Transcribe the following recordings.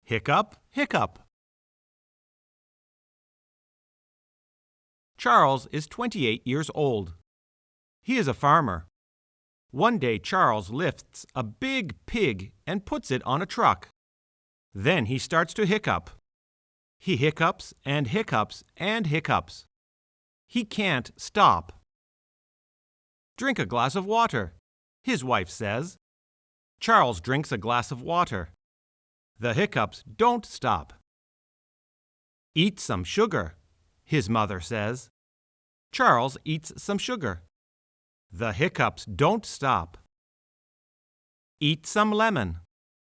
Hiccup, hiccup. Charles is 28 years old. He is a farmer. One day Charles lifts a big pig and puts it on a truck. Then he starts to hiccup. He hiccups and hiccups and hiccups. He can't stop. Drink a glass of water, his wife says. Charles drinks a glass of water. The hiccups don't stop. Eat some sugar, his mother says. Charles eats some sugar. The hiccups don't stop. Eat some lemon,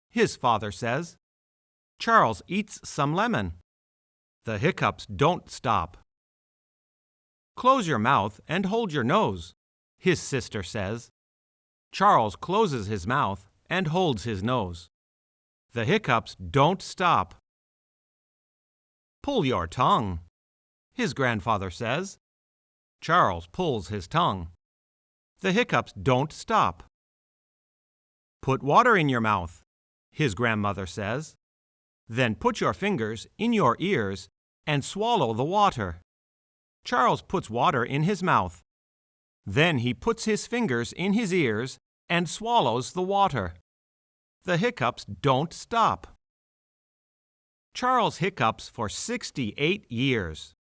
his father says. Charles eats some lemon. The hiccups don't stop. Close your mouth and hold your nose, his sister says. Charles closes his mouth and holds his nose. The hiccups don't stop. Pull your tongue, his grandfather says. Charles pulls his tongue. The hiccups don't stop. Put water in your mouth, his grandmother says. Then put your fingers in your ears and swallow the water. Charles puts water in his mouth. Then he puts his fingers in his ears and swallows the water. The hiccups don't stop. Charles hiccups for 68 years,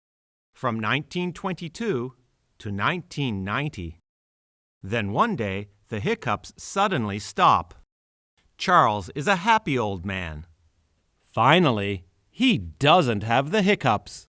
from 1922 to 1990. Then one day, the hiccups suddenly stop. Charles is a happy old man. Finally, he doesn't have the hiccups.